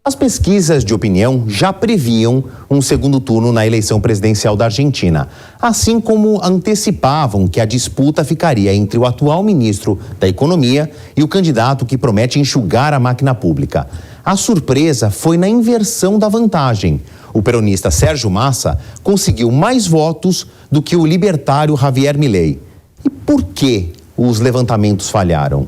As pesquisas de opinião já previam um segundo turno na eleição presidencial da Argentina, assim como antecipavam que a disputa ficaria entre o atual ministro da Economia e o candidato que promete enxugar a máquina pública. A surpresa foi na inversão da vantagem. O peronista Sérgio Massa conseguiu mais votos do que o libertário Javier Milei. E por que os levantamentos falharam?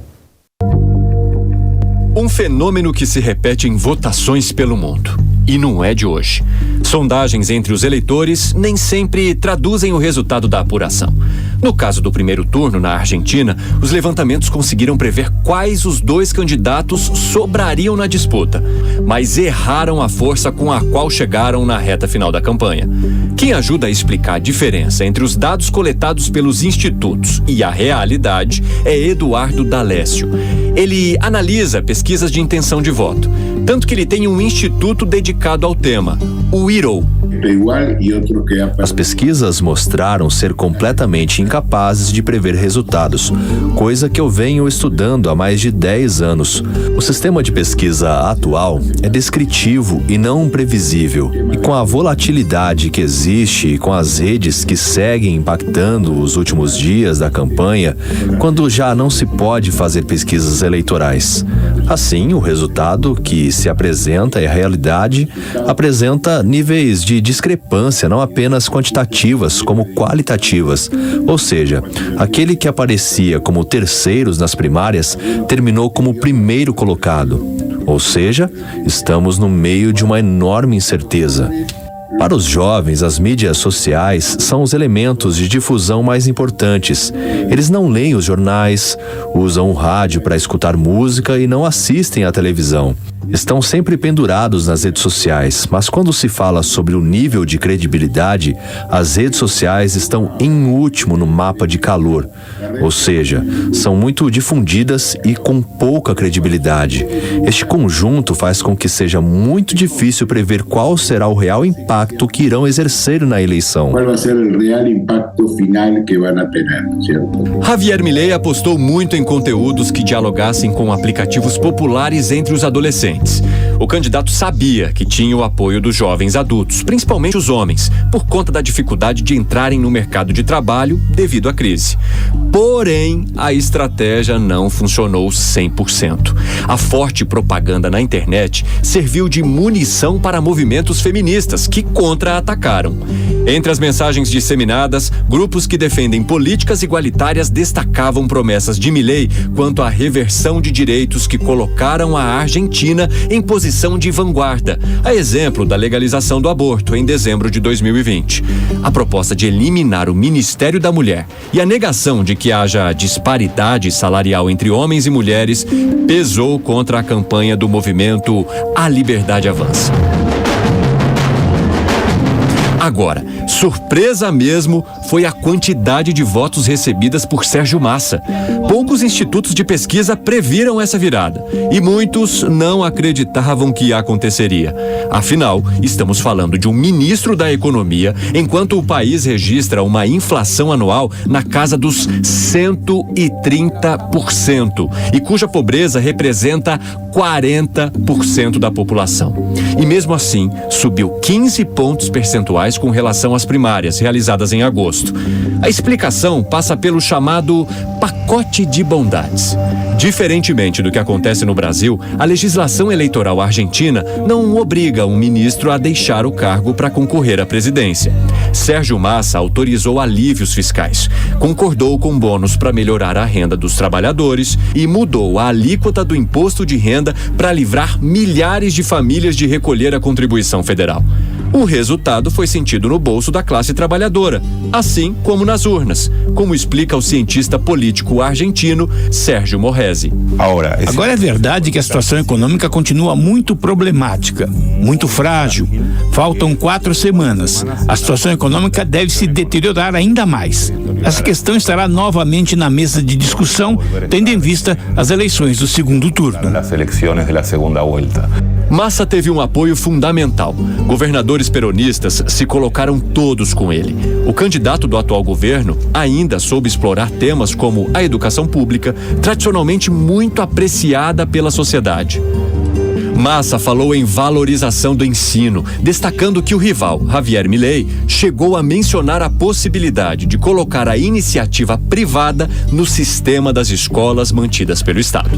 Um fenômeno que se repete em votações pelo mundo. E não é de hoje. Sondagens entre os eleitores nem sempre traduzem o resultado da apuração. No caso do primeiro turno na Argentina, os levantamentos conseguiram prever quais os dois candidatos sobrariam na disputa, mas erraram a força com a qual chegaram na reta final da campanha. Quem ajuda a explicar a diferença entre os dados coletados pelos institutos e a realidade é Eduardo D'Alessio. Ele analisa pesquisas de intenção de voto, tanto que ele tem um instituto dedicado ao tema, o IRO. As pesquisas mostraram ser completamente incapazes de prever resultados, coisa que eu venho estudando há mais de 10 anos. O sistema de pesquisa atual é descritivo e não previsível. E com a volatilidade que existe e com as redes que seguem impactando os últimos dias da campanha, quando já não se pode fazer pesquisas eleitorais. Assim, o resultado que se apresenta é a realidade, apresenta níveis de discrepância não apenas quantitativas, como qualitativas. Ou seja, aquele que aparecia como terceiros nas primárias terminou como primeiro colocado. Ou seja, estamos no meio de uma enorme incerteza. Para os jovens, as mídias sociais são os elementos de difusão mais importantes. Eles não leem os jornais, usam o rádio para escutar música e não assistem à televisão. Estão sempre pendurados nas redes sociais, mas quando se fala sobre o nível de credibilidade, as redes sociais estão em último no mapa de calor. Ou seja, são muito difundidas e com pouca credibilidade. Este conjunto faz com que seja muito difícil prever qual será o real impacto que irão exercer na eleição. Qual vai ser o real impacto final que vão ter, certo? Javier Milei apostou muito em conteúdos que dialogassem com aplicativos populares entre os adolescentes. O candidato sabia que tinha o apoio dos jovens adultos, principalmente os homens, por conta da dificuldade de entrarem no mercado de trabalho devido à crise. Porém, a estratégia não funcionou 100%. A forte propaganda na internet serviu de munição para movimentos feministas que contra-atacaram. Entre as mensagens disseminadas, grupos que defendem políticas igualitárias destacavam promessas de Milei quanto à reversão de direitos que colocaram a Argentina em posição de vanguarda, a exemplo da legalização do aborto em dezembro de 2020. A proposta de eliminar o Ministério da Mulher e a negação de que haja disparidade salarial entre homens e mulheres pesou contra a campanha do movimento A Liberdade Avança. Agora, surpresa mesmo foi a quantidade de votos recebidas por Sérgio Massa. Poucos institutos de pesquisa previram essa virada e muitos não acreditavam que aconteceria. Afinal, estamos falando de um ministro da Economia, enquanto o país registra uma inflação anual na casa dos 130% e cuja pobreza representa 40% da população. E mesmo assim, subiu 15 pontos percentuais com relação às primárias realizadas em agosto. A explicação passa pelo chamado pacote de bondades. Diferentemente do que acontece no Brasil, a legislação eleitoral argentina não obriga um ministro a deixar o cargo para concorrer à presidência. Sérgio Massa autorizou alívios fiscais, concordou com bônus para melhorar a renda dos trabalhadores e mudou a alíquota do imposto de renda para livrar milhares de famílias de recolher a contribuição federal. O resultado foi sentido no bolso da classe trabalhadora, assim como nas urnas, como explica o cientista político argentino Sérgio Morresi. Agora é verdade que a situação econômica continua muito problemática, muito frágil. Faltam 4 semanas. A situação econômica deve se deteriorar ainda mais. Essa questão estará novamente na mesa de discussão, tendo em vista as eleições do segundo turno. Massa teve um apoio fundamental. Governadores peronistas se colocaram todos com ele. O candidato do atual governo ainda soube explorar temas como a educação pública, tradicionalmente muito apreciada pela sociedade. Massa falou em valorização do ensino, destacando que o rival, Javier Milei, chegou a mencionar a possibilidade de colocar a iniciativa privada no sistema das escolas mantidas pelo Estado.